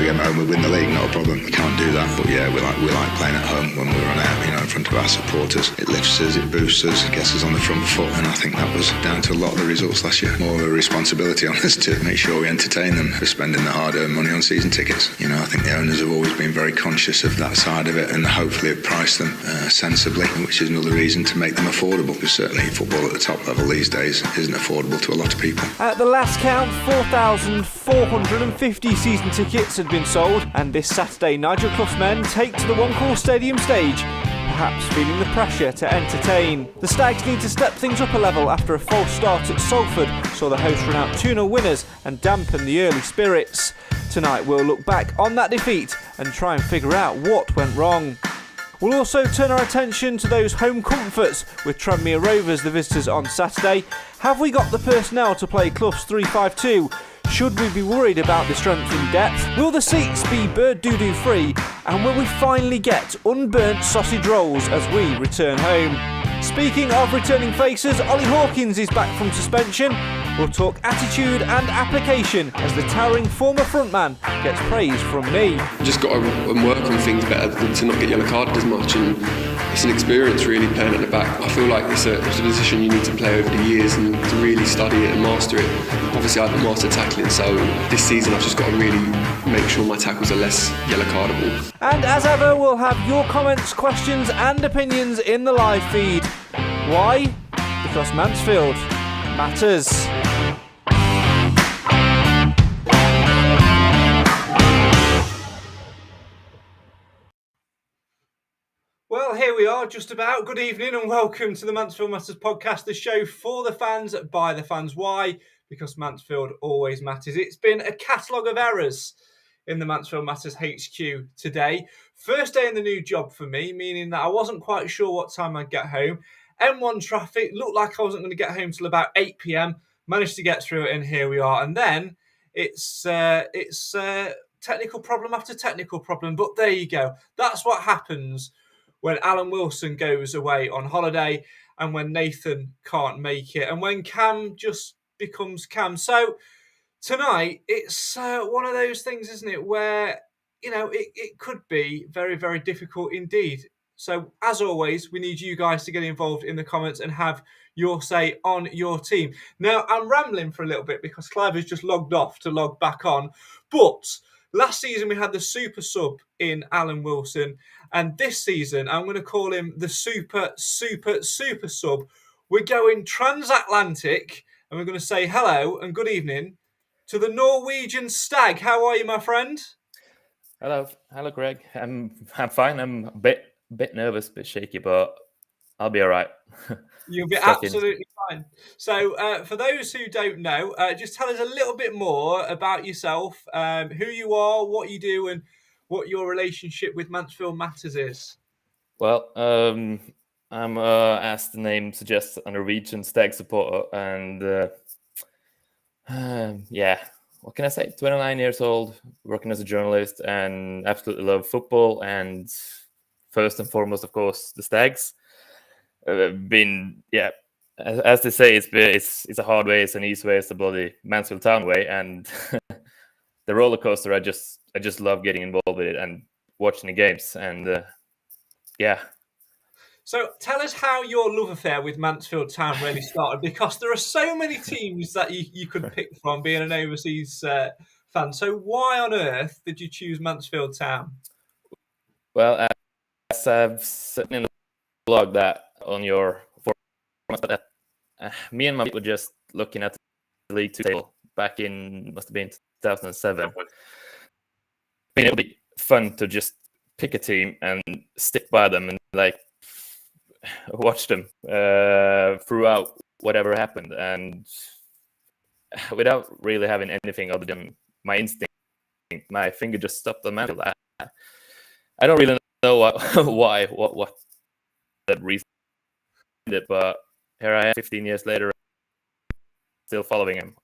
get home, we win the league, not a problem. We can't do that, but yeah, we like playing at home when we run out, in front of our supporters. It lifts us, it boosts us, gets us on the front foot, and I think that was down to a lot of the results last year. More of a responsibility on us to make sure we entertain them for spending the hard-earned money on season tickets. I think the owners have always been very conscious of that side of it, and hopefully have priced them sensibly, which is another reason to make them affordable, because certainly football at the top level these days isn't affordable to a lot of people. At the last count, 4,450 season tickets had been sold, and this Saturday Nigel Clough's men take to the One Call Stadium stage, perhaps feeling the pressure to entertain. The Stags need to step things up a level after a false start at Salford saw the hosts run out 2-0 winners and dampen the early spirits. Tonight we'll look back on that defeat and try and figure out what went wrong. We'll also turn our attention to those home comforts with Tranmere Rovers, the visitors, on Saturday. Have we got the personnel to play Clough's 3-5-2? Should we be worried about the strength in depth? Will the seats be bird doo-doo free? And will we finally get unburnt sausage rolls as we return home? Speaking of returning faces, Oli Hawkins is back from suspension. We'll talk attitude and application as the towering former frontman gets praise from me. Just got to work on things better than to not get yellow carded as much, and it's an experience really playing at the back. I feel like it's a position you need to play over the years and to really study it and master it. Obviously I haven't mastered tackling, so this season I've just got to really make sure my tackles are less yellow cardable. And as ever, we'll have your comments, questions and opinions in the live feed. Why? Because Mansfield matters. Well, here we are, just about. Good evening and welcome to the Mansfield Matters podcast, the show for the fans, by the fans. Why? Because Mansfield always matters. It's been a catalogue of errors in the Mansfield Matters HQ today. First day in the new job for me, meaning that I wasn't quite sure what time I'd get home. M1 traffic looked like I wasn't going to get home till about 8 p.m. Managed to get through it, and here we are. And then it's technical problem after technical problem. But there you go. That's what happens when Alan Wilson goes away on holiday, and when Nathan can't make it, and when Cam just becomes Cam. So tonight, it's one of those things, isn't it, where, it could be very, very difficult indeed. So, as always, we need you guys to get involved in the comments and have your say on your team. Now, I'm rambling for a little bit because Clive has just logged off to log back on. But last season, we had the super sub in Alan Wilson. And this season, I'm going to call him the super sub. We're going transatlantic, and we're going to say hello and good evening to the Norwegian Stag. How are you, my friend? Hello, Greg. I'm fine. I'm a bit nervous, a bit shaky, but I'll be all right. You'll be absolutely fine. So, for those who don't know, just tell us a little bit more about yourself, who you are, what you do, and what your relationship with Mansfield Matters is. Well, I'm, as the name suggests, a Norwegian Stag supporter, and what can I say? 29 years old, working as a journalist, and absolutely love football, and first and foremost, of course, the Stags. As they say, it's a hard way, it's an easy way, it's the bloody Mansfield Town way, and the roller coaster. I just love getting involved with it and watching the games, and So tell us how your love affair with Mansfield Town really started, because there are so many teams that you could pick from, being an overseas fan. So why on earth did you choose Mansfield Town? Well, as I've said in the blog that on your forum, me and my mate were just looking at the League Two table back in, must have been 2007. I mean, it would be fun to just pick a team and stick by them and watch them throughout whatever happened, and without really having anything other than my instinct, my finger just stopped on Mansfield. I don't really know what that reason did, but here I am 15 years later, still following him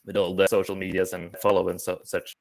with all the social medias and follow and such.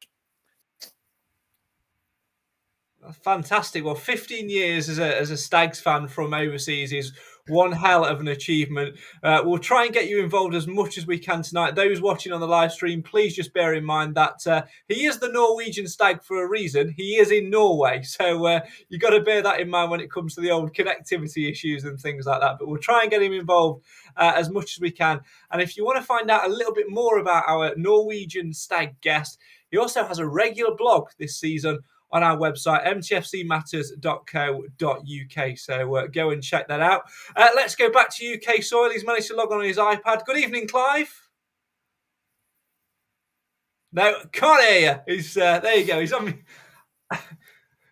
Fantastic. Well, 15 years as a Stags fan from overseas is one hell of an achievement. We'll try and get you involved as much as we can tonight. Those watching on the live stream, please just bear in mind that he is the Norwegian stag for a reason. He is in Norway, so you've got to bear that in mind when it comes to the old connectivity issues and things like that. But we'll try and get him involved as much as we can. And if you want to find out a little bit more about our Norwegian stag guest, he also has a regular blog this season on our website, mtfcmatters.co.uk. So go and check that out. Let's go back to UK soil. He's managed to log on his iPad. Good evening, Clive. No, can't hear you. He's there you go. He's on me.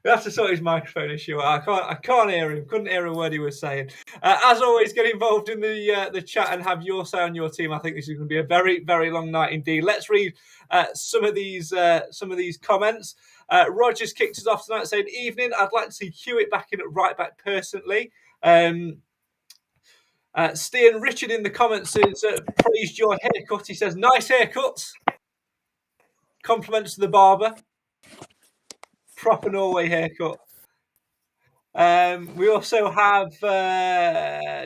We have to sort his microphone issue out. I can't hear him. Couldn't hear a word he was saying. As always, get involved in the chat and have your say on your team. I think this is going to be a very, very long night indeed. Let's read some of these comments. Rogers kicked us off tonight saying, "Evening. I'd like to see Hewitt back in at right back personally." Stian Richard in the comments says, praised your haircut. He says, "Nice haircuts." Compliments to the barber. Proper Norway haircut. We also have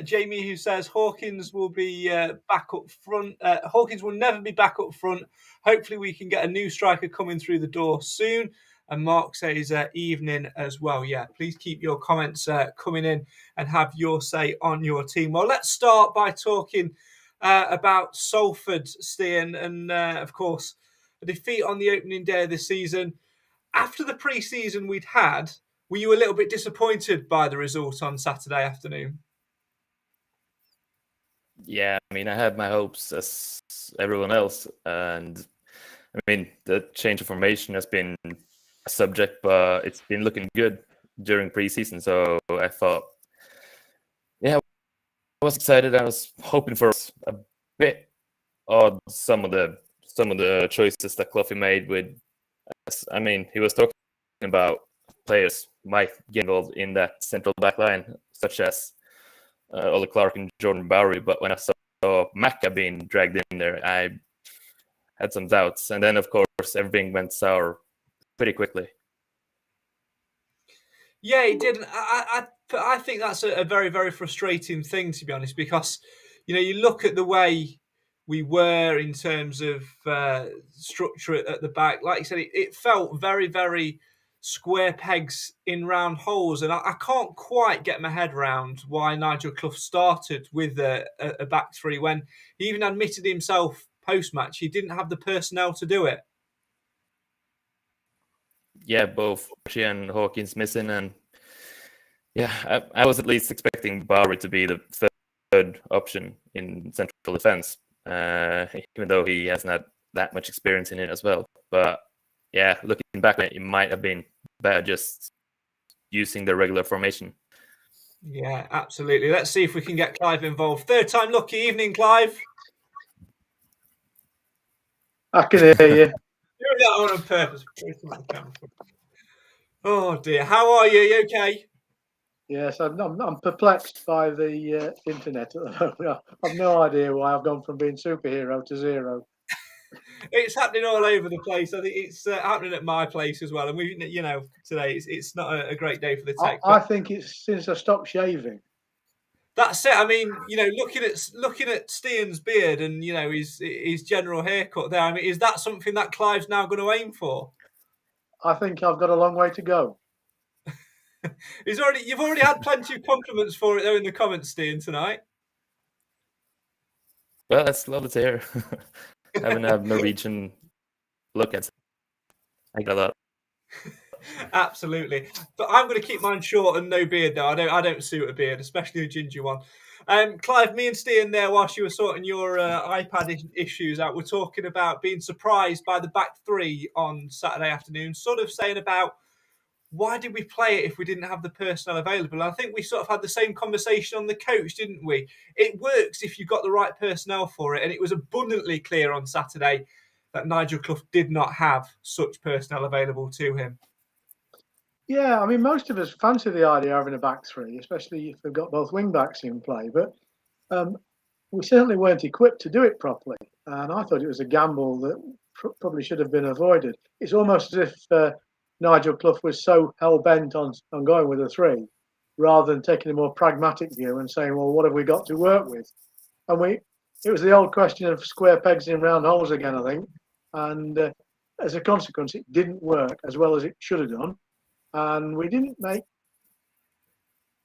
Jamie who says Hawkins will be back up front. Hawkins will never be back up front. Hopefully we can get a new striker coming through the door soon. And Mark says evening as well. Yeah, please keep your comments coming in and have your say on your team. Well, let's start by talking about Salford, Stian, and of course, a defeat on the opening day of the season. After the pre-season we'd had, were you a little bit disappointed by the result on Saturday afternoon? Yeah, I mean, I had my hopes as everyone else. And I mean, the change of formation has been a subject, but it's been looking good during pre-season. So I thought, yeah, I was excited. I was hoping for a bit odd some of the choices that Cloughie made with. I mean, he was talking about players might get involved in that central back line, such as Oli Clark and Jordan Bowery. But when I saw Macca being dragged in there, I had some doubts. And then, of course, everything went sour pretty quickly. Yeah, it did. I think that's a very, very frustrating thing, to be honest, because, you look at the way we were in terms of structure at the back. Like you said, it felt very, very square pegs in round holes. And I can't quite get my head around why Nigel Clough started with a back three when he even admitted himself post-match he didn't have the personnel to do it. Yeah, both she and Hawkins missing. And yeah, I was at least expecting Bowery to be the third option in central defence. Even though he hasn't had that much experience in it as well. But yeah, looking back, it might have been better just using the regular formation. Yeah, absolutely. Let's see if we can get Clive involved. Third time lucky. Evening, Clive. I can hear you. Doing that on purpose. Oh dear. How are you? You okay? Yes, I'm perplexed by the internet at the moment. I've no idea why I've gone from being superhero to zero. It's happening all over the place. I think it's happening at my place as well. And we, today it's not a great day for the tech. I think it's since I stopped shaving. That's it. I mean, looking at Stian's beard and his general haircut there. I mean, is that something that Clive's now going to aim for? I think I've got a long way to go. You've already had plenty of compliments for it though in the comments, Stian, tonight. Well, that's lovely to hear. Having a Norwegian look at it. I get a lot. Absolutely. But I'm going to keep mine short and no beard though. I don't suit a beard, especially a ginger one. Clive, me and Stian there, whilst you were sorting your iPad issues out, we're talking about being surprised by the back three on Saturday afternoon, sort of saying about why did we play it if we didn't have the personnel available? And I think we sort of had the same conversation on the coach, didn't we? It works if you've got the right personnel for it. And it was abundantly clear on Saturday that Nigel Clough did not have such personnel available to him. Yeah, I mean, most of us fancy the idea of having a back three, especially if we've got both wing backs in play. But we certainly weren't equipped to do it properly. And I thought it was a gamble that probably should have been avoided. It's almost as if Nigel Clough was so hell-bent on going with a three rather than taking a more pragmatic view and saying, well, what have we got to work with? And it was the old question of square pegs in round holes again, I think. And as a consequence, it didn't work as well as it should have done. And we didn't make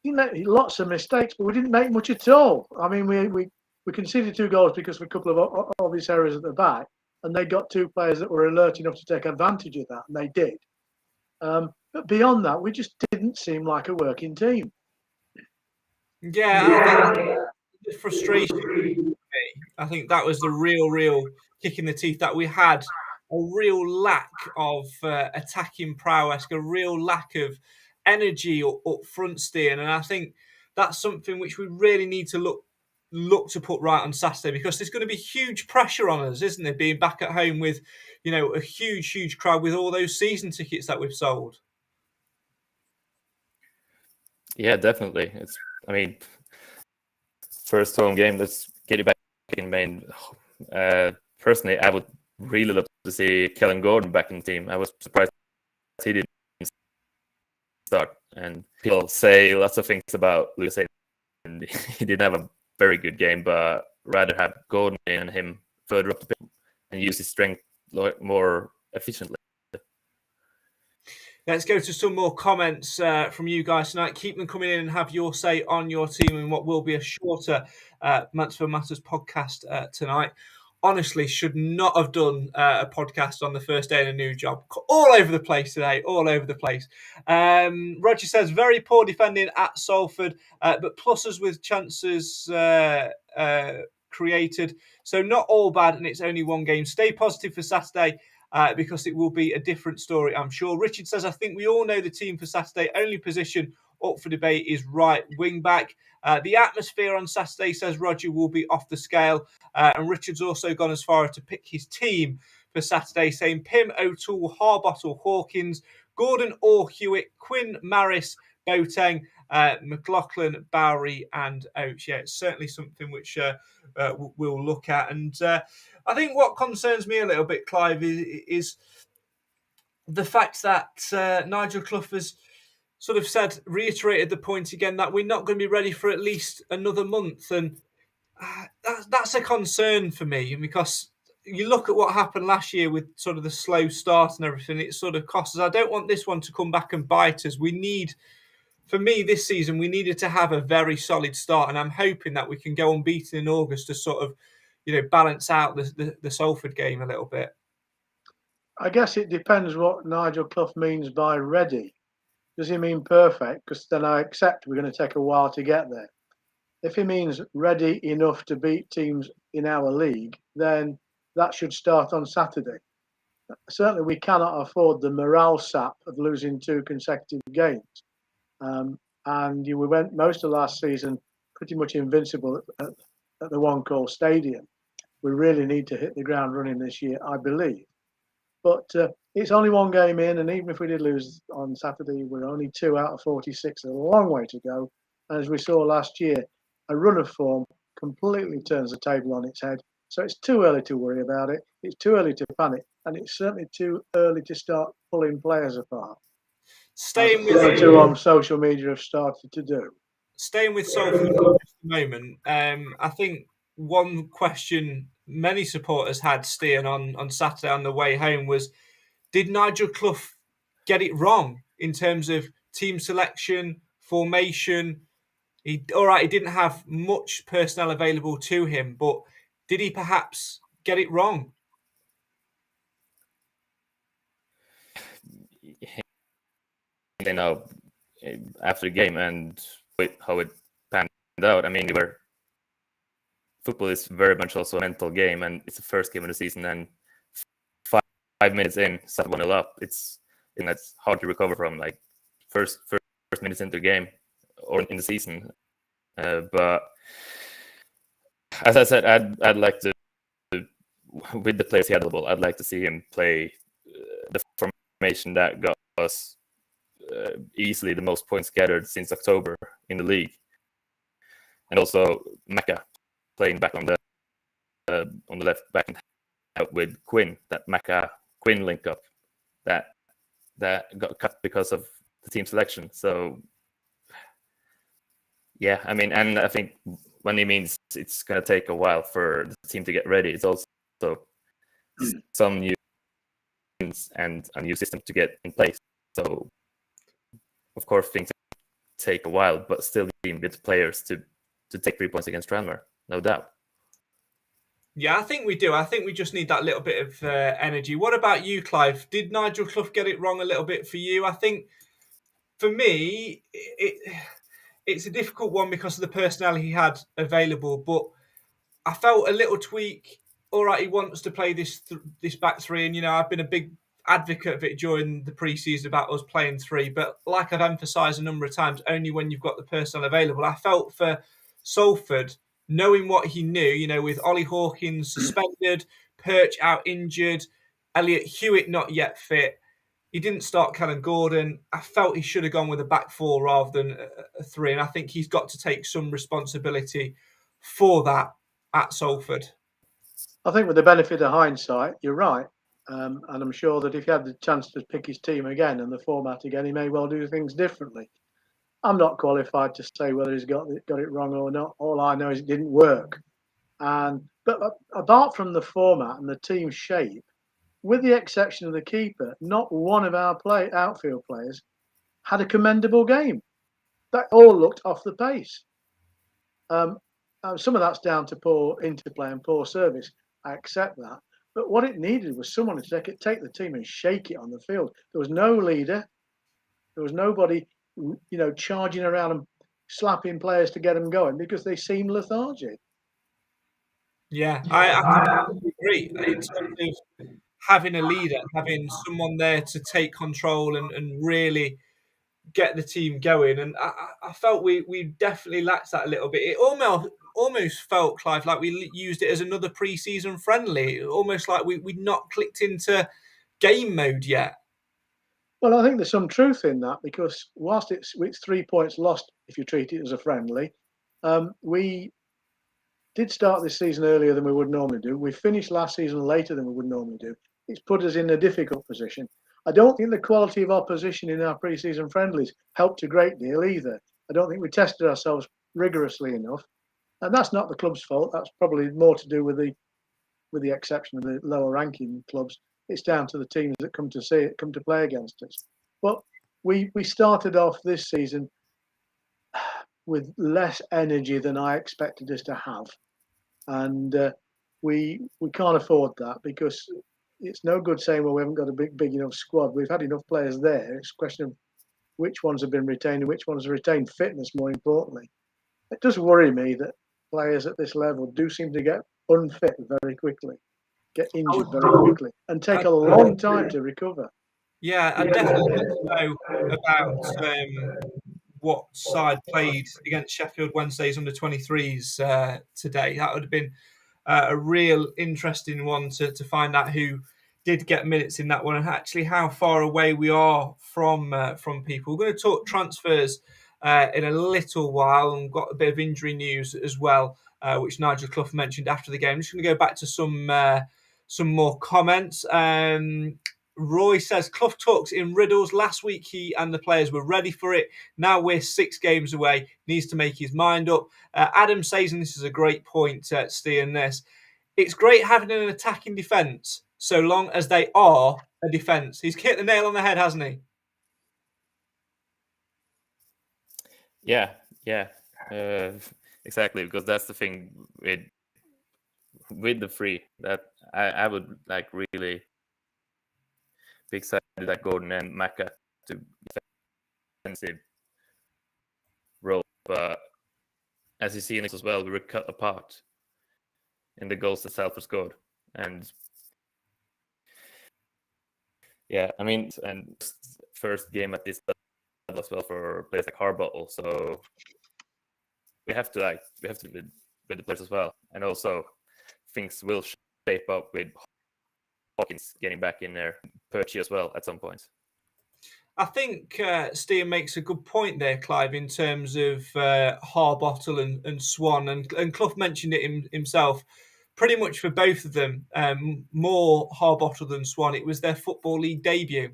lots of mistakes, but we didn't make much at all. I mean, we conceded 2 goals because of a couple of obvious errors at the back, and they got 2 players that were alert enough to take advantage of that, and they did. But beyond that, we just didn't seem like a working team. Yeah, I think the frustration for me, I think that was the real kick in the teeth, that we had a real lack of attacking prowess, a real lack of energy or up front steering. And I think that's something which we really need to look to put right on Saturday, because there's going to be huge pressure on us, isn't there, being back at home with, a huge crowd with all those season tickets that we've sold. Yeah, definitely. First home game, let's get it back in Maine. Personally, I would really love to see Kellen Gordon back in the team. I was surprised he didn't start. And people say lots of things about Lewis, and he didn't have a very good game, but rather have Gordon and him further up the pitch and use his strength more efficiently. Let's go to some more comments from you guys tonight. Keep them coming in and have your say on your team in what will be a shorter Mansfield Matters podcast tonight. Honestly, should not have done a podcast on the first day in a new job. All over the place today, all over the place. Roger says, very poor defending at Salford, but pluses with chances created. So not all bad, and it's only 1 game. Stay positive for Saturday. Because it will be a different story, I'm sure. Richard says, I think we all know the team for Saturday. Only position up for debate is right wing back. The atmosphere on Saturday, says Roger, will be off the scale. And Richard's also gone as far as to pick his team for Saturday, saying Pym, O'Toole, Harbottle, Hawkins, Gordon or Hewitt, Quinn, Maris, Boateng, McLaughlin, Bowery and Oates. Yeah, it's certainly something which we'll look at. And I think what concerns me a little bit, Clive, is the fact that Nigel Clough has sort of reiterated the point again that we're not going to be ready for at least another month. And that's a concern for me, because you look at what happened last year with sort of the slow start and everything, it sort of costs us. I don't want this one to come back and bite us. For me, this season, we needed to have a very solid start, and I'm hoping that we can go unbeaten in August to sort of, balance out the Salford game a little bit. I guess it depends what Nigel Clough means by ready. Does he mean perfect? Because then I accept we're going to take a while to get there. If he means ready enough to beat teams in our league, then that should start on Saturday. Certainly, we cannot afford the morale sap of losing 2 consecutive games. And we went most of last season pretty much invincible at the One Call Stadium. We really need to hit the ground running this year, I believe. But it's only 1 game in, and even if we did lose on Saturday, we're only 2 out of 46. A long way to go. And as we saw last year, a run of form completely turns the table on its head. So it's too early to worry about it. It's too early to panic, and it's certainly too early to start pulling players apart. Staying with you on social media have started to do. Staying with Salford for just a moment, I think one question many supporters had steering on Saturday on the way home was, did Nigel Clough get it wrong in terms of team selection, formation? He didn't have much personnel available to him, but did he perhaps get it wrong? After the game and how it panned out, I mean, football is very much also a mental game, and it's the first game of the season, and 5 minutes in, 1-0 up, it's hard to recover from, like first minutes into the game or in the season. But as I said, I'd like to, with the players he had available, I'd like to see him play the formation that got us easily the most points gathered since October in the league, and also Macca playing back on the left back and out with Quinn. That Macca-Quinn link up that got cut because of the team selection. So Yeah, I mean, and I think when he means it's going to take a while for the team to get ready, it's also some new things and a new system to get in place. So, of course, things take a while, but still being with players to take 3 points against Tranmere, no doubt. Yeah, I think we do. I think we just need that little bit of energy. What about you, Clive? Did Nigel Clough get it wrong a little bit for you? I think for me, it's a difficult one because of the personnel he had available, but I felt a little tweak. All right, he wants to play this back three, and I've been a big advocate of it during the pre-season about us playing three. But like I've emphasised a number of times, only when you've got the personnel available. I felt for Salford, knowing what he knew, with Oli Hawkins suspended, Perch out injured, Elliot Hewitt not yet fit. He didn't start Callum Gordon. I felt he should have gone with a back four rather than a three, and I think he's got to take some responsibility for that at Salford. I think with the benefit of hindsight, you're right. And I'm sure that if he had the chance to pick his team again and the format again, he may well do things differently. I'm not qualified to say whether he's got it wrong or not. All I know is it didn't work. But apart from the format and the team shape, with the exception of the keeper, not one of our outfield players had a commendable game. They all looked off the pace. Some of that's down to poor interplay and poor service. I accept that. But what it needed was someone to take the team and shake it on the field. There was no leader. There was nobody, charging around and slapping players to get them going because they seemed lethargic. Yeah, I agree. In terms of having a leader, having someone there to take control and really get the team going. And I felt we definitely lacked that a little bit. It almost felt, Clive, like we used it as another pre-season friendly, almost like we'd not clicked into game mode yet. Well, I think there's some truth in that because whilst it's 3 points lost if you treat it as a friendly, we did start this season earlier than we would normally do. We finished last season later than we would normally do. It's put us in a difficult position. I don't think the quality of opposition in our pre-season friendlies helped a great deal either. I don't think we tested ourselves rigorously enough. And that's not the club's fault. That's probably more to do with the exception of the lower ranking clubs. It's down to the teams that come to play against us. But we started off this season with less energy than I expected us to have, and we can't afford that because it's no good saying, well, we haven't got a big enough squad. We've had enough players there. It's a question of which ones have been retained and which ones have retained fitness. More importantly, it does worry me that players at this level do seem to get unfit very quickly, get injured very quickly, and take a long time to recover. Yeah, I definitely want to know about what side played against Sheffield Wednesday's under-23s today. That would have been a real interesting one to find out who did get minutes in that one and actually how far away we are from people. We're going to talk transfers in a little while and got a bit of injury news as well, which Nigel Clough mentioned after the game. I'm just going to go back to some more comments. Roy says Clough talks in riddles. Last week he and the players were ready for it. Now we're 6 games away. Needs to make his mind up. Adam says, and this is a great point, Stian, this. It's great having an attacking defence so long as they are a defence. He's hit the nail on the head, hasn't he? Yeah, exactly, because that's the thing with the free that I would like really be excited that Gordon and Macca to defensive role, but as you see in this as well, we were cut apart in the goals that Salford scored, and yeah, I mean, and first game at this level as well for players like Harbottle, so we have to with the players as well, and also things will shape up with Hawkins getting back in there, Perchy as well at some point. I think Stian makes a good point there, Clive, in terms of Harbottle and Swan, and Clough mentioned it himself. Pretty much for both of them, more Harbottle than Swan. It was their Football League debut.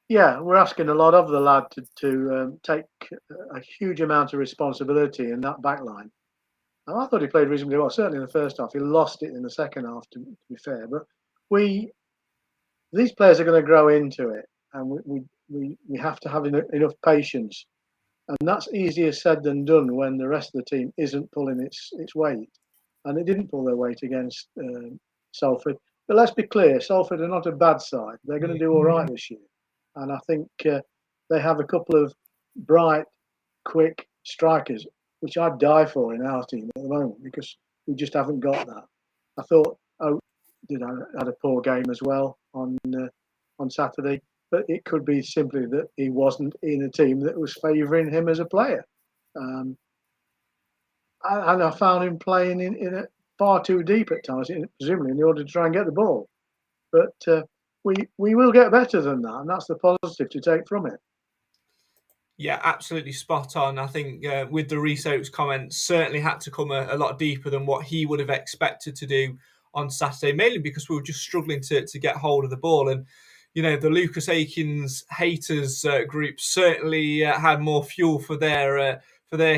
Yeah, we're asking a lot of the lad to take a huge amount of responsibility in that back line. And I thought he played reasonably well, certainly in the first half. He lost it in the second half, to be fair. But these players are going to grow into it, and we have to have enough patience. And that's easier said than done when the rest of the team isn't pulling its weight. And it didn't pull their weight against Salford. But let's be clear, Salford are not a bad side. They're going to do all right this year. And I think they have a couple of bright, quick strikers, which I'd die for in our team at the moment because we just haven't got that. I thought had a poor game as well on Saturday, but it could be simply that he wasn't in a team that was favouring him as a player. And I found him playing in it far too deep at times, presumably in order to try and get the ball. But we will get better than that, and that's the positive to take from it. Yeah, absolutely spot on. I think with the Rees-Oaks comments, certainly had to come a lot deeper than what he would have expected to do on Saturday, mainly because we were just struggling to get hold of the ball. And, you know, the Lucas Akins haters group certainly had more fuel for their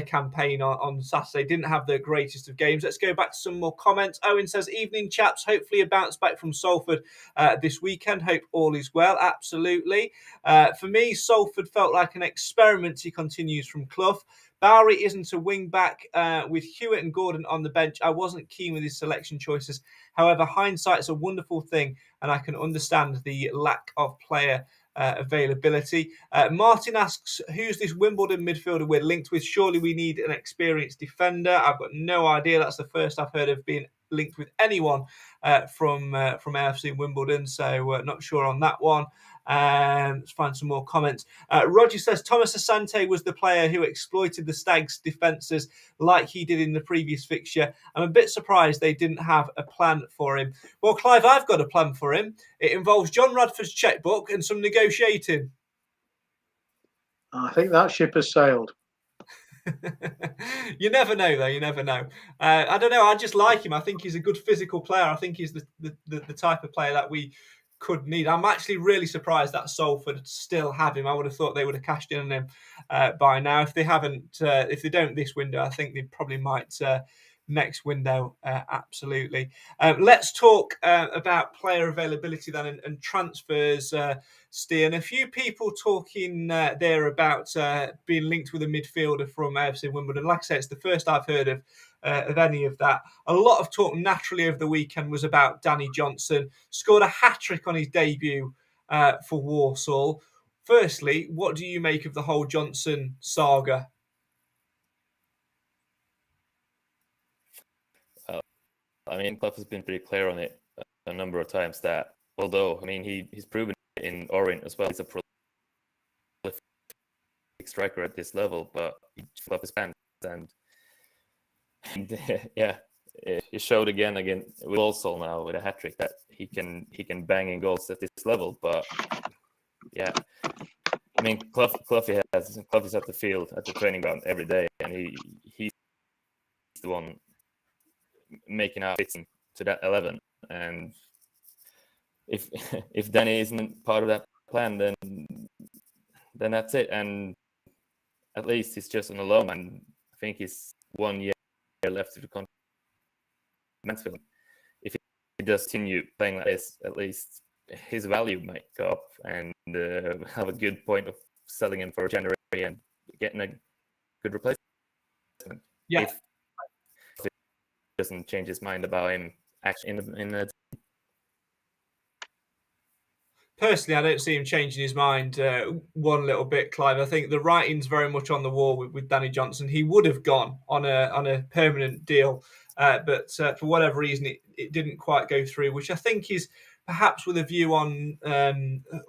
campaign on Saturday. Didn't have the greatest of games. Let's go back to some more comments. Owen says, evening chaps, hopefully a bounce back from Salford this weekend. Hope all is well. Absolutely. For me, Salford felt like an experiment, he continues from Clough. Bowery isn't a wing back with Hewitt and Gordon on the bench. I wasn't keen with his selection choices. However, hindsight is a wonderful thing, and I can understand the lack of player availability. Martin asks, who's this Wimbledon midfielder we're linked with? Surely we need an experienced defender. I've got no idea. That's the first I've heard of being linked with anyone from AFC Wimbledon, so not sure on that one. Let's find some more comments. Roger says Thomas Asante was the player who exploited the Stags' defences like he did in the previous fixture. I'm a bit surprised they didn't have a plan for him. Well, Clive, I've got a plan for him. It involves John Radford's chequebook and some negotiating. I think that ship has sailed. You never know, though. You never know. I don't know. I just like him. I think he's a good physical player. I think he's the type of player that we could need. I'm actually really surprised that Salford still have him. I would have thought they would have cashed in on him by now. If they haven't, if they don't this window, I think they probably might next window. Absolutely. Let's talk about player availability then and transfers, Stian. A few people talking there about being linked with a midfielder from AFC Wimbledon. Like I say, it's the first I've heard of any of that. A lot of talk naturally over the weekend was about Danny Johnson. Scored a hat-trick on his debut for Walsall. Firstly, what do you make of the whole Johnson saga? I mean, Clough has been pretty clear on it a number of times that although, I mean, he's proven it in Orient as well, he's a prolific striker at this level, but he Clough his pants and yeah, it showed again with Walsall now with a hat trick that he can bang in goals at this level. But yeah, I mean, Clough is at the field at the training ground every day, and he's the one making out fitting to that 11. And if Danny isn't part of that plan, then that's it. And at least he's just on a loan, and I think he's 1 year left of the contract. Mansfield, if he does continue playing like this, at least his value might go up, and have a good point of selling him for January and getting a good replacement. Yeah. If he doesn't change his mind about him actually in the Personally, I don't see him changing his mind one little bit, Clive. I think the writing's very much on the wall with Danny Johnson. He would have gone on a permanent deal, but for whatever reason, it didn't quite go through, which I think is perhaps with a view on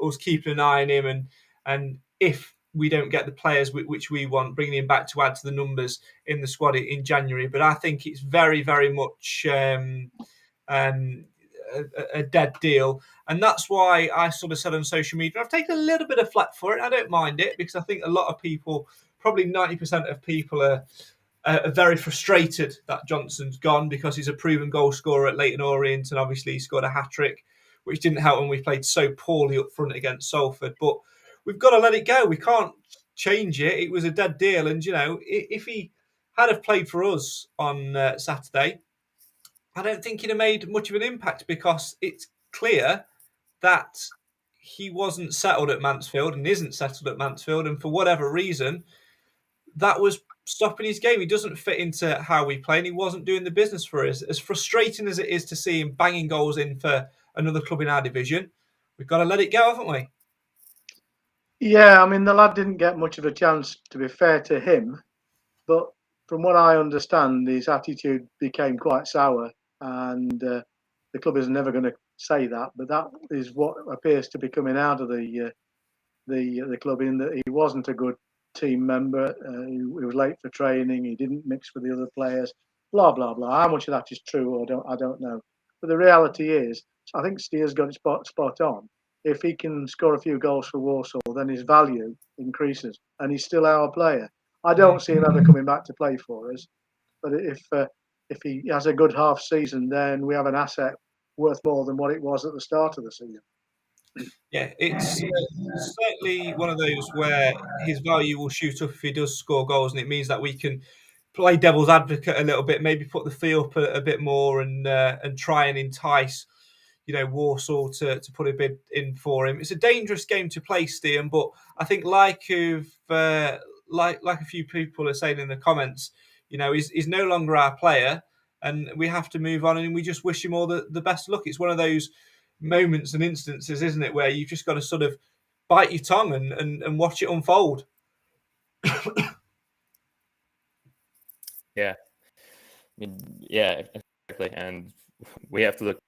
us keeping an eye on him, and if we don't get the players which we want, bringing him back to add to the numbers in the squad in January. But I think it's very, very much a dead deal, and that's why I sort of said on social media, I've taken a little bit of flack for it. I don't mind it, because I think a lot of people, probably 90% of people, are very frustrated that Johnson's gone, because he's a proven goal scorer at Leyton Orient, and obviously he scored a hat-trick, which didn't help when we played so poorly up front against Salford. But we've got to let it go. We can't change it. It was a dead deal. And, if he had have played for us on Saturday, I don't think he'd have made much of an impact, because it's clear that he wasn't settled at Mansfield and isn't settled at Mansfield. And for whatever reason, that was stopping his game. He doesn't fit into how we play, and he wasn't doing the business for us. As frustrating as it is to see him banging goals in for another club in our division, we've got to let it go, haven't we? Yeah, I mean, the lad didn't get much of a chance, to be fair to him. But from what I understand, his attitude became quite sour, and the club is never going to say that. But that is what appears to be coming out of the club, in that he wasn't a good team member. He was late for training. He didn't mix with the other players. Blah blah blah. How much of that is true, I don't know. But the reality is, I think Steer's got it spot on. If he can score a few goals for Walsall, then his value increases, and he's still our player. I don't see him ever coming back to play for us. But if he has a good half season, then we have an asset worth more than what it was at the start of the season. Yeah, it's certainly one of those where his value will shoot up if he does score goals, and it means that we can play devil's advocate a little bit, maybe put the fee up a bit more, and try and entice, Walsall to put a bid in for him. It's a dangerous game to play, Stian, but I think like a few people are saying in the comments, he's no longer our player, and we have to move on, and we just wish him all the best luck. It's one of those moments and instances, isn't it, where you've just got to sort of bite your tongue and watch it unfold. Yeah. Yeah, exactly. And we have to look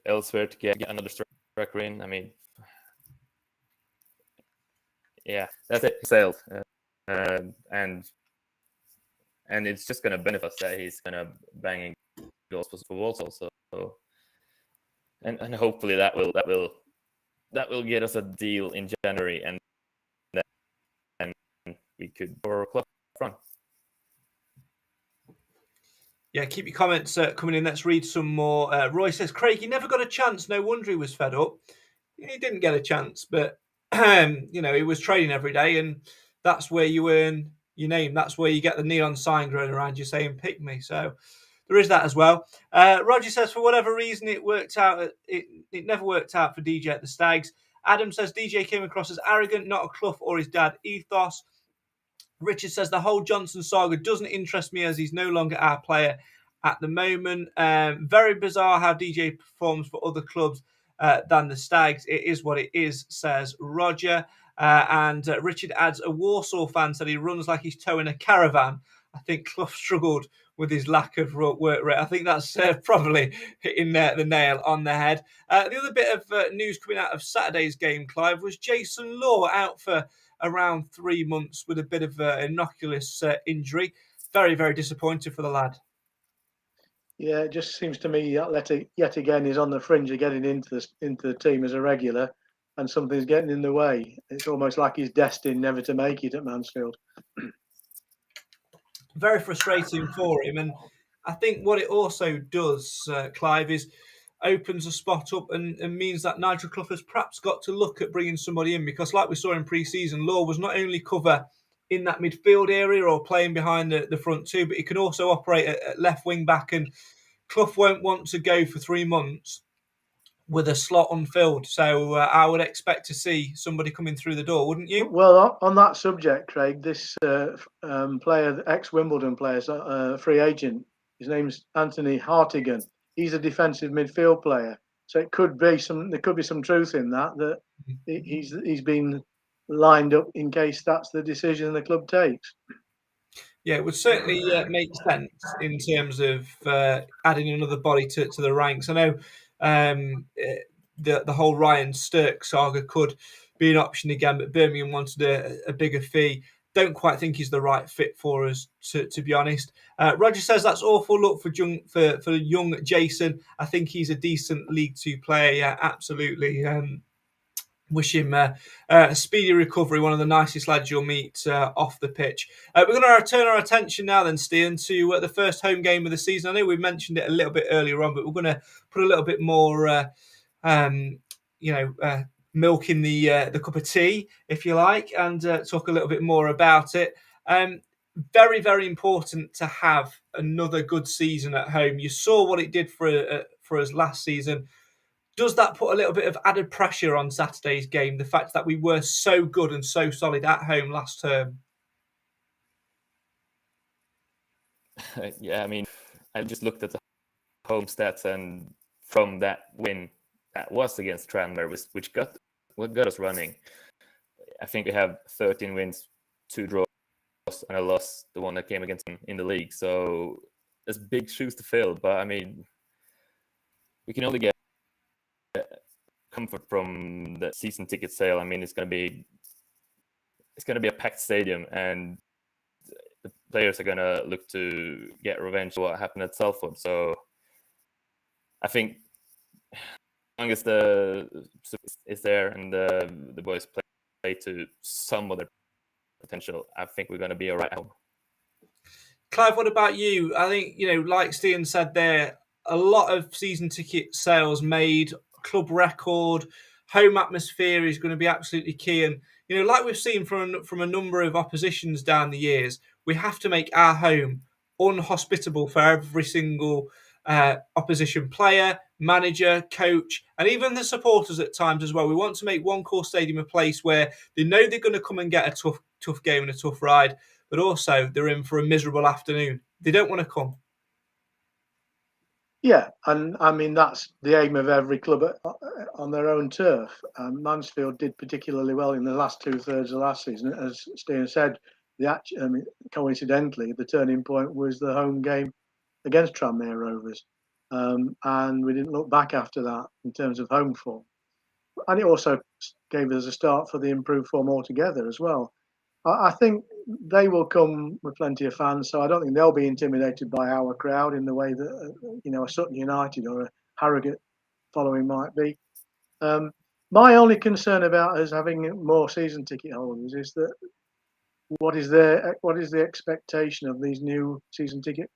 elsewhere to get another striker in. I mean, yeah, that's it. Sailed. And it's just going to benefit us that he's going to bang goals for Walsall. So and hopefully that will get us a deal in January, and then we could go a club front. Yeah, keep your comments coming in. Let's read some more. Roy says, Craig, he never got a chance. No wonder he was fed up. He didn't get a chance, but he was training every day, and that's where you earn your name. That's where you get the neon sign growing around you saying "pick me." So there is that as well. Roger says, for whatever reason, it worked out. It never worked out for DJ at the Stags. Adam says DJ came across as arrogant, not a Clough or his dad ethos. Richard says the whole Johnson saga doesn't interest me, as he's no longer our player at the moment. Very bizarre how DJ performs for other clubs than the Stags. It is what it is, says Roger. And Richard adds, a Walsall fan said he runs like he's towing a caravan. I think Clough struggled with his lack of work rate. I think that's probably hitting the nail on the head. The other bit of news coming out of Saturday's game, Clive, was Jason Law out for around 3 months with a bit of innocuous injury. Very, very disappointed for the lad. Yeah, it just seems to me that yet again is on the fringe of getting into the team as a regular, and something's getting in the way. It's almost like he's destined never to make it at Mansfield. Very frustrating for him, and I think what it also does, Clive, is opens a spot up and means that Nigel Clough has perhaps got to look at bringing somebody in, because like we saw in pre-season, Law was not only cover in that midfield area or playing behind the front two, but he can also operate at left wing back, and Clough won't want to go for 3 months with a slot unfilled. So I would expect to see somebody coming through the door, wouldn't you? Well, on that subject, Craig, this player, ex-Wimbledon player, is a free agent. His name's Anthony Hartigan. He's a defensive midfield player. So there could be some truth in that he's been lined up in case that's the decision the club takes. Yeah, it would certainly make sense in terms of adding another body to the ranks. I know the whole Ryan Stirk saga could be an option again, but Birmingham wanted a bigger fee. Don't quite think he's the right fit for us, to be honest. Roger says that's awful luck for young Jason. I think he's a decent League Two player. Yeah, absolutely. Wish him a speedy recovery. One of the nicest lads you'll meet off the pitch. We're going to turn our attention now then, Stian, to the first home game of the season. I know we mentioned it a little bit earlier on, but we're going to put a little bit more, milking the cup of tea, if you like, and talk a little bit more about it. Very, very important to have another good season at home. You saw what it did for us last season. Does that put a little bit of added pressure on Saturday's game? The fact that we were so good and so solid at home last term. Yeah, I mean, I just looked at the home stats, and from that win that was against Tranmere, which got us running, I think we have 13 wins, 2 draws, and a loss, the one that came against them in the league. So there's big shoes to fill. But I mean, we can only get comfort from the season ticket sale. I mean, it's going to be a packed stadium, and the players are going to look to get revenge for what happened at Salford. So I think as long as the is there and the boys play to some of their potential, I think we're going to be all right at home. Clive, what about you? I think, like Stian said there, a lot of season ticket sales made, club record, home atmosphere is going to be absolutely key. And, like we've seen from a number of oppositions down the years, we have to make our home unhospitable for every single opposition player, manager, coach, and even the supporters at times as well. We want to make One Call Stadium a place where they know they're going to come and get a tough game and a tough ride, but also they're in for a miserable afternoon. They don't want to come. Yeah, and I mean, that's the aim of every club on their own turf. Mansfield did particularly well in the last 2/3 of last season. As Stian said, coincidentally, the turning point was the home game against Tranmere Rovers. And we didn't look back after that in terms of home form. And it also gave us a start for the improved form altogether as well. I think they will come with plenty of fans, so I don't think they'll be intimidated by our crowd in the way that a Sutton United or a Harrogate following might be. My only concern about us having more season ticket holders is that what is the expectation of these new season ticket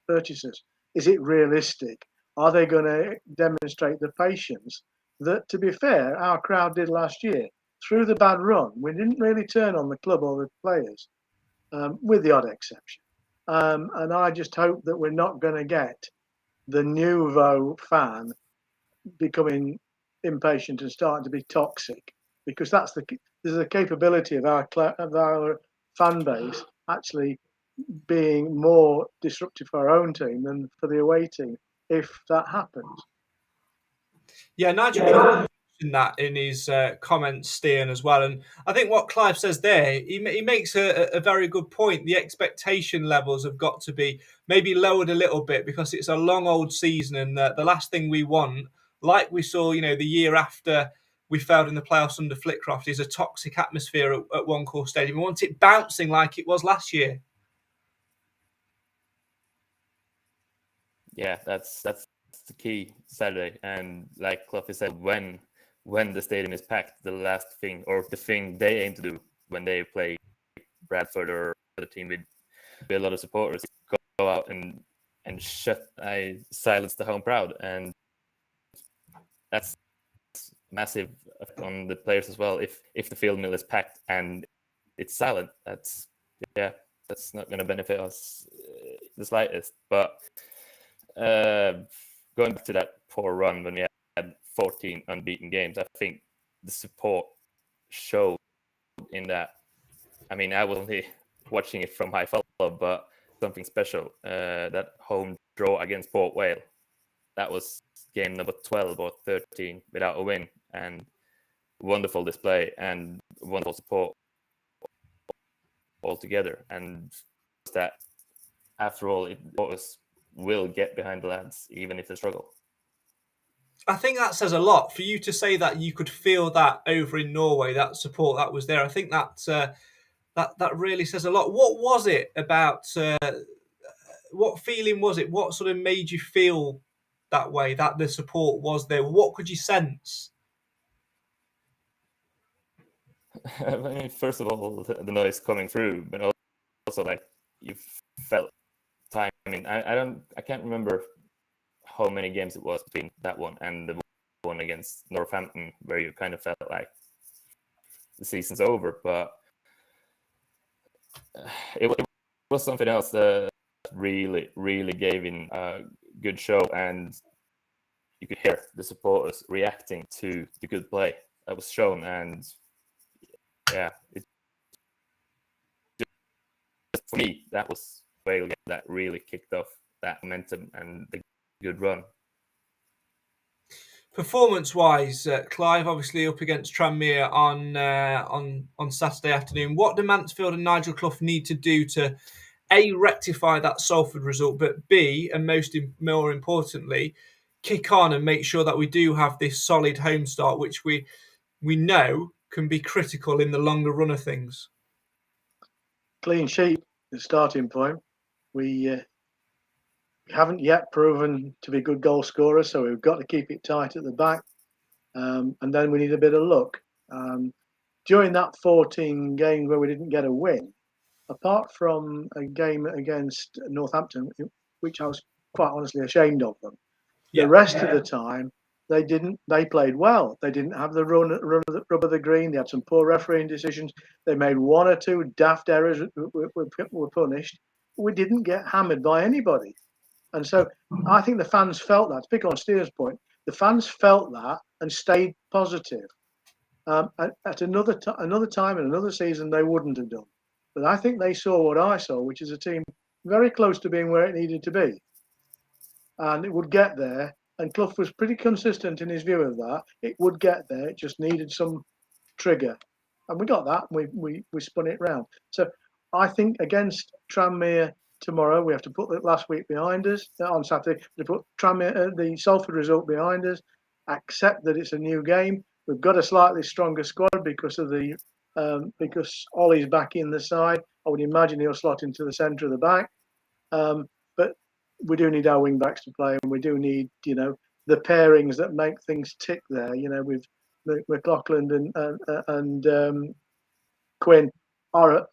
purchasers? Is it realistic? Are they going to demonstrate the patience that, to be fair, our crowd did last year? Through the bad run, we didn't really turn on the club or the players, with the odd exception. And I just hope that we're not going to get the nouveau fan becoming impatient and starting to be toxic, because there's a capability of our fan base actually being more disruptive for our own team than for the away team if that happens. Yeah, Nigel mentioned that in his comments, Stian, as well. And I think what Clive says there, he makes a very good point. The expectation levels have got to be maybe lowered a little bit, because it's a long old season, and the last thing we want, like we saw, the year after we failed in the playoffs under Flitcroft, is a toxic atmosphere at One Call Stadium. We want it bouncing like it was last year. Yeah, that's the key Saturday. And like Cloughy said, when the stadium is packed, the last thing, or the thing they aim to do when they play Bradford or the team with a lot of supporters, go out and silence the home crowd. And that's massive on the players as well. If the field mill is packed and it's silent, that's not going to benefit us the slightest. But going back to that poor run when we had 14 unbeaten games, I think the support showed in that. I mean, I was only watching it from High Follow, but something special. That home draw against Port Vale, that was game number 12 or 13 without a win, and wonderful display and wonderful support altogether. And that, after all, it will get behind the lads, even if they struggle. I think that says a lot for you to say that you could feel that over in Norway, that support that was there. I think that really says a lot. What was it about? What feeling was it? What sort of made you feel that way? That the support was there. What could you sense? I mean, first of all, the noise coming through, but also like you felt time. I mean, I can't remember how many games it was between that one and the one against Northampton, where you kind of felt felt like the season's over. But it was something else that really, really gave in a good show, and you could hear the supporters reacting to the good play that was shown. And yeah, for me, that was the game that really kicked off that momentum and the good run. Performance-wise, Clive, obviously up against Tranmere on Saturday afternoon. What do Mansfield and Nigel Clough need to do to A, rectify that Salford result, but B, and more importantly, kick on and make sure that we do have this solid home start, which we know can be critical in the longer run of things? Clean sheet, the starting point. We haven't yet proven to be good goal scorers, so we've got to keep it tight at the back. And then we need a bit of luck. During that 14 games where we didn't get a win, apart from a game against Northampton, which I was quite honestly ashamed of them, the rest of the time they played well. They didn't have the run of the green. They had some poor refereeing decisions. They made one or two daft errors, were punished. We didn't get hammered by anybody. And so I think the fans felt that. To pick on Steve's point, the fans felt that and stayed positive. At another time in another season, they wouldn't have done. But I think they saw what I saw, which is a team very close to being where it needed to be. And it would get there. And Clough was pretty consistent in his view of that. It would get there. It just needed some trigger. And we got that. We spun it round. So I think against Tranmere tomorrow, we have to put the last week behind us. On Saturday, to put Tranmere, the Salford result behind us. Accept that it's a new game. We've got a slightly stronger squad because of because Oli's back in the side. I would imagine he'll slot into the centre of the back. But we do need our wing backs to play, and we do need, the pairings that make things tick there. With McLaughlin and Quinn are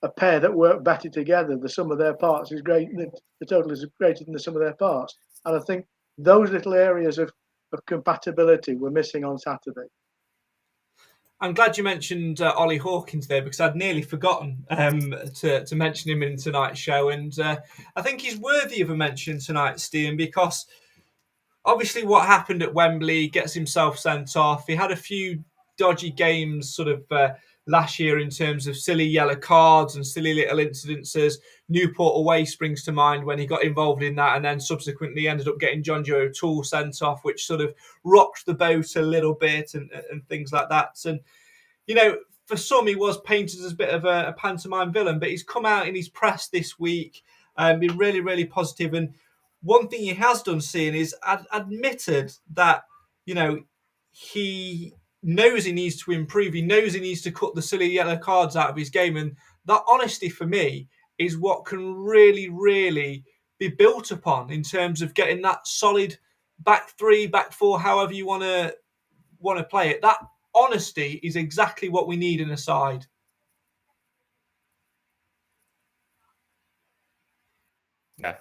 a pair that work better together. The sum of their parts is great. The total is greater than the sum of their parts. And I think those little areas of compatibility were missing on Saturday. I'm glad you mentioned Oli Hawkins there, because I'd nearly forgotten to mention him in tonight's show. And I think he's worthy of a mention tonight, Stian, because obviously what happened at Wembley gets himself sent off. He had a few dodgy games sort of last year in terms of silly yellow cards and silly little incidences. Newport away springs to mind when he got involved in that, and then subsequently ended up getting John Joe O'Toole sent off, which sort of rocked the boat a little bit and things like that. And, for some, he was painted as a bit of a pantomime villain, but he's come out in his press this week and been really, really positive. And one thing he has done, seeing, is admitted that, he knows he needs to improve. He knows he needs to cut the silly yellow cards out of his game. And that honesty, for me, is what can really, really be built upon in terms of getting that solid back three, back four, however you want to play it. That honesty is exactly what we need in a side. Yeah.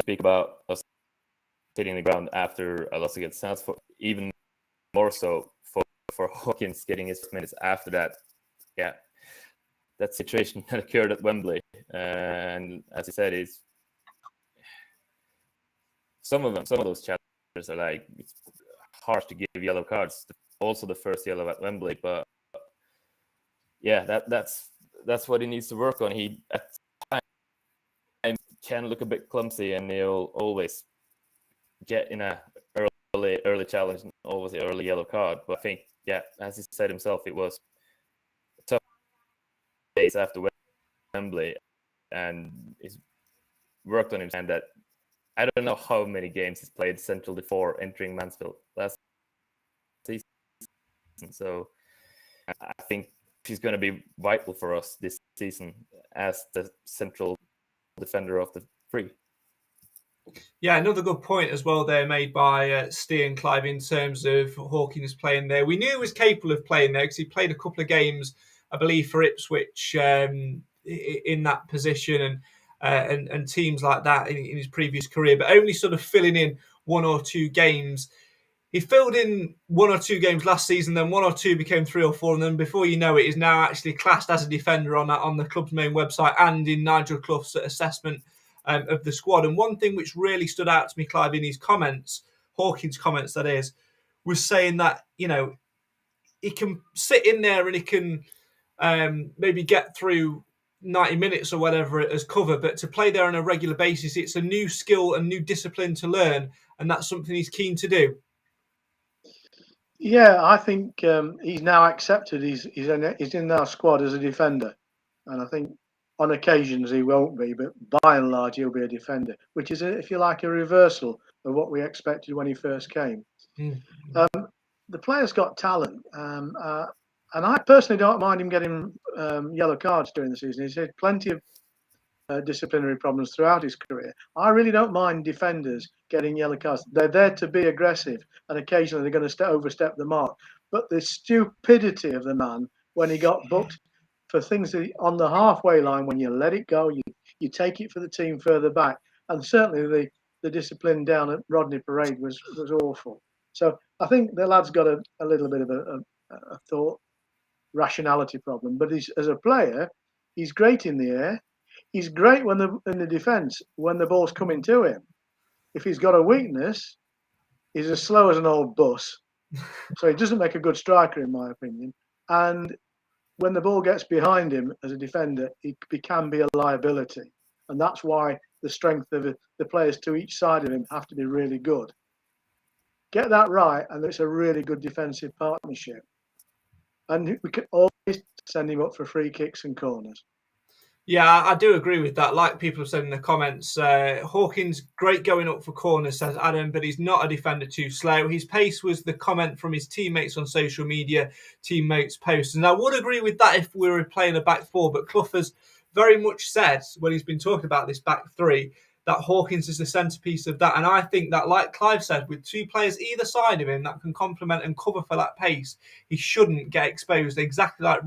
Speak about us hitting the ground after a loss against Salford, even more so for Hawkins getting his minutes after that. Yeah, that situation that occurred at Wembley, and as I said, is some of those challenges are like, it's harsh to give yellow cards. Also, the first yellow at Wembley, but yeah, that's what he needs to work on. He at times can look a bit clumsy, and he'll always get in a early challenge and always the early yellow card. But I think, yeah, as he said himself, it was tough days after Wembley, and he's worked on him. And that, I don't know how many games he's played central before entering Mansfield last season. So I think he's going to be vital for us this season as the central defender of the three. Yeah, another good point as well there made by Stian, Clive, in terms of Hawkins playing there. We knew he was capable of playing there because he played a couple of games, I believe, for Ipswich in that position and teams like that in his previous career, but only sort of filling in one or two games. he filled in 1 or 2 games last season, then 1 or 2 became 3 or 4, and then before you know it, he's now actually classed as a defender on the club's main website and in Nigel Clough's assessment of the squad. And one thing which really stood out to me, Clive, in his comments, Hawkins' comments that is, was saying that, you know, he can sit in there and he can maybe get through 90 minutes or whatever as cover, but to play there on a regular basis, it's a new skill and new discipline to learn, and that's something he's keen to do. Yeah, I think he's now accepted he's in our squad as a defender, and I think on occasions he won't be, but by and large he'll be a defender, which is, if you like, a reversal of what we expected when he first came. The player's got talent, and I personally don't mind him getting yellow cards during the season. He's had plenty of disciplinary problems throughout his career. I really don't mind defenders getting yellow cards. They're there to be aggressive, and occasionally they're going to overstep the mark. But the stupidity of the man when he got booked for things on the halfway line, when you let it go, you take it for the team further back, and certainly the discipline down at Rodney Parade was awful. So I think the lad's got a little bit of a thought rationality problem, but as a player, he's great in the air. He's great in the defence when the ball's coming to him. If he's got a weakness, he's as slow as an old bus. So he doesn't make a good striker, in my opinion. And when the ball gets behind him as a defender, he can be a liability. And that's why the strength of the players to each side of him have to be really good. Get that right, and it's a really good defensive partnership. And we can always send him up for free kicks and corners. Yeah, I do agree with that. Like people have said in the comments, Hawkins, great going up for corners, says Adam, but he's not a defender too slow. His pace was the comment from his teammates on social media, teammates posts. And I would agree with that if we were playing a back four, but Clough has very much said, when he's been talking about this back three, that Hawkins is the centrepiece of that. And I think that, like Clive said, with 2 players either side of him that can complement and cover for that pace, he shouldn't get exposed. Exactly like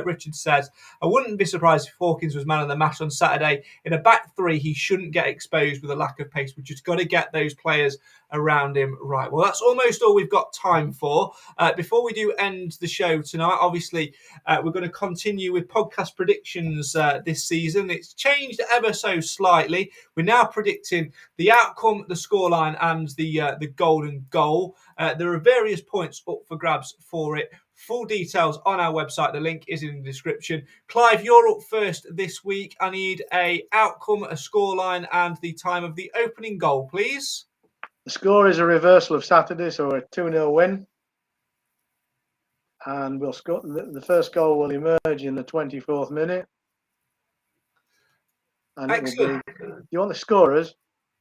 Richard says, I wouldn't be surprised if Hawkins was man of the match on Saturday. In a back three, he shouldn't get exposed with a lack of pace. We've just got to get those players around him right. Well, that's almost all we've got time for. Before we do end the show tonight, obviously, we're going to continue with podcast predictions this season. It's changed ever so slightly. We're now predicting the outcome, the scoreline, and the golden goal. There are various points up for grabs for it. Full details on our website. The link is in the description. Clive, you're up first this week. I need a outcome, a scoreline, and the time of the opening goal, please. The score is a reversal of Saturday, so a 2-0 win. And we'll score. The first goal will emerge in the 24th minute. And excellent. It will be, you want the scorers?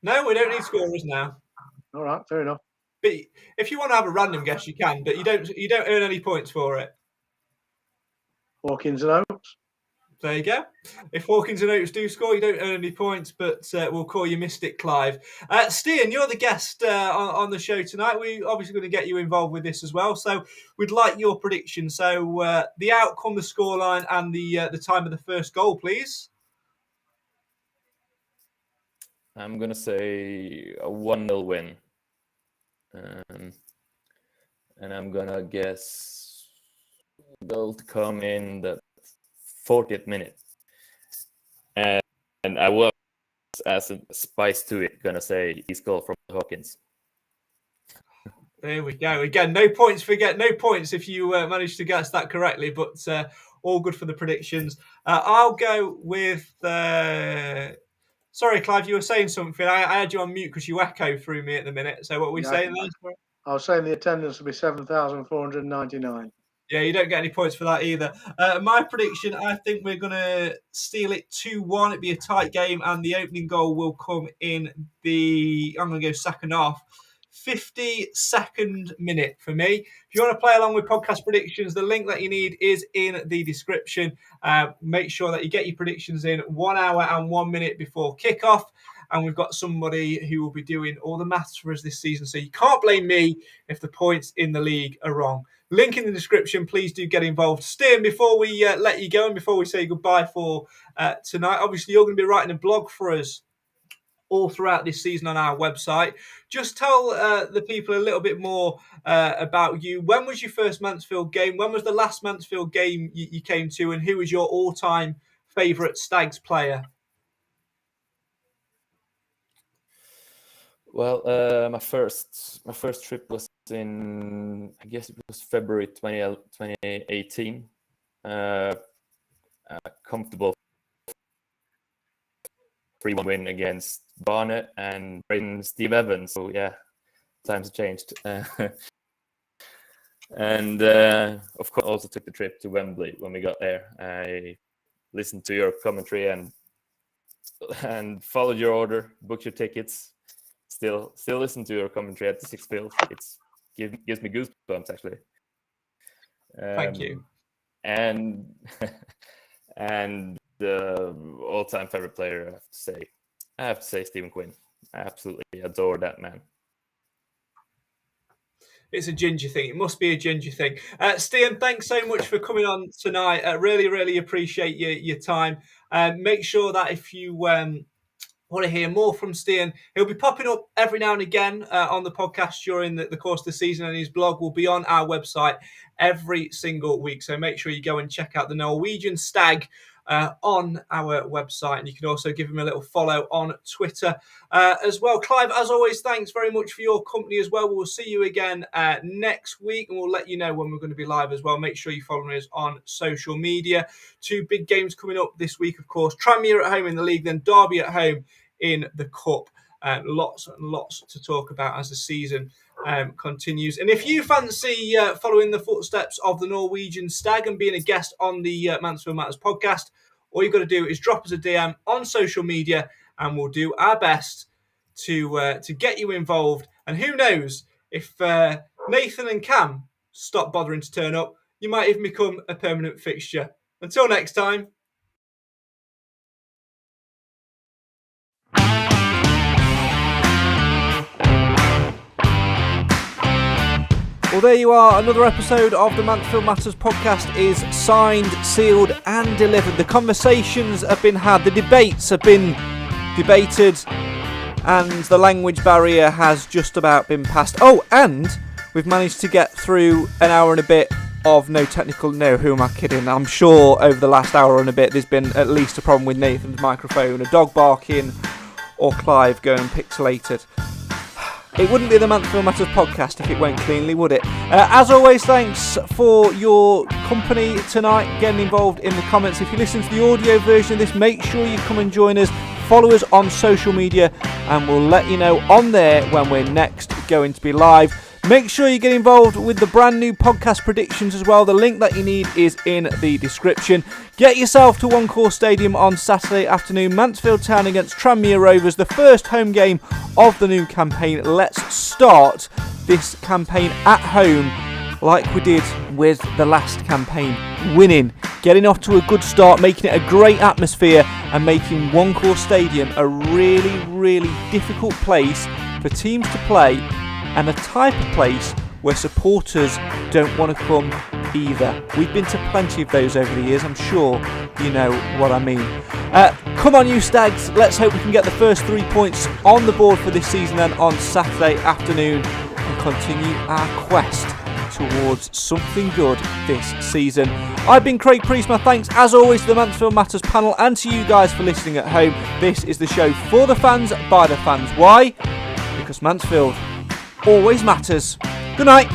No, we don't need scorers now. All right, fair enough. But if you want to have a random guess, you can, but you don't earn any points for it. Hawkins and Oates. There you go. If Hawkins and Oates do score, you don't earn any points, but we'll call you Mystic Clive. Stian, you're the guest on the show tonight. We're obviously going to get you involved with this as well. So we'd like your prediction. So the outcome, the scoreline, and the time of the first goal, please. I'm going to say a 1-0 win. And I'm going to guess goal to come in the 40th minute. And I was, as a spice to it, going to say his goal from Hawkins. There we go. Again, no points if you manage to guess that correctly, but all good for the predictions. I'll go with... Sorry, Clive, you were saying something. I had you on mute because you echo through me at the minute. So what were we saying there? I was saying the attendance will be 7,499. Yeah, you don't get any points for that either. My prediction, I think we're going to steal it 2-1. It'll be a tight game, and the opening goal will come in I'm going to go second half. 52nd minute for me. If you want to play along with podcast predictions, the link that you need is in the description. Make sure that you get your predictions in 1 hour and 1 minute before kickoff. And we've got somebody who will be doing all the maths for us this season. So you can't blame me if the points in the league are wrong. Link in the description. Please do get involved. Stian, before we let you go and before we say goodbye for tonight, obviously you're going to be writing a blog for us all throughout this season on our website. Just tell the people a little bit more about you. When was your first Mansfield game? When was the last Mansfield game you came to? And who was your all-time favourite Stags player? Well, my first trip was in, I guess it was February 2018. Comfortable 3-1 win against Barnet and Steve Evans. So yeah, times have changed. And of course, also took the trip to Wembley when we got there. I listened to your commentary and followed your order, booked your tickets. Still listen to your commentary at the Sixth Field. It's gives me goosebumps actually. Thank you. And the all-time favorite player, I have to say Stephen Quinn. I absolutely adore that man. It's a ginger thing. It must be a ginger thing. Stian, thanks so much for coming on tonight. I really appreciate your time. Make sure that if you want to hear more from Stian, he'll be popping up every now and again on the podcast during the course of the season, and his blog will be on our website every single week. So make sure you go and check out the Norwegian Stag on our website, and you can also give him a little follow on Twitter as well. Clive, as always, thanks very much for your company as well. We'll see you again next week, and we'll let you know when we're going to be live as well. Make sure you follow us on social media. 2 big games coming up this week, of course. Tranmere at home in the league, then Derby at home in the Cup. Lots and lots to talk about as the season continues. And if you fancy following the footsteps of the Norwegian Stag and being a guest on the Mansfield Matters podcast, all you've got to do is drop us a DM on social media, and we'll do our best to get you involved. And who knows, if Nathan and Cam stop bothering to turn up, you might even become a permanent fixture. Until next time. Well, there you are. Another episode of the Mansfield Matters podcast is signed, sealed and delivered. The conversations have been had, the debates have been debated, and the language barrier has just about been passed. Oh, and we've managed to get through an hour and a bit of no, who am I kidding? I'm sure over the last hour and a bit there's been at least a problem with Nathan's microphone, a dog barking, or Clive going pixelated. It wouldn't be the Mansfield Matters podcast if it went cleanly, would it? As always, thanks for your company tonight, getting involved in the comments. If you listen to the audio version of this, make sure you come and join us. Follow us on social media, and we'll let you know on there when we're next going to be live. Make sure you get involved with the brand new podcast predictions as well. The link that you need is in the description. Get yourself to One Call Stadium on Saturday afternoon. Mansfield Town against Tranmere Rovers, the first home game of the new campaign. Let's start this campaign at home like we did with the last campaign. Winning, getting off to a good start, making it a great atmosphere, and making One Call Stadium a really difficult place for teams to play, and a type of place where supporters don't want to come either. We've been to plenty of those over the years. I'm sure you know what I mean. Come on, you Stags. Let's hope we can get the first 3 points on the board for this season then on Saturday afternoon, and continue our quest towards something good this season. I've been Craig Priest. My thanks as always to the Mansfield Matters panel and to you guys for listening at home. This is the show for the fans, by the fans. Why? Because Mansfield always matters. Good night.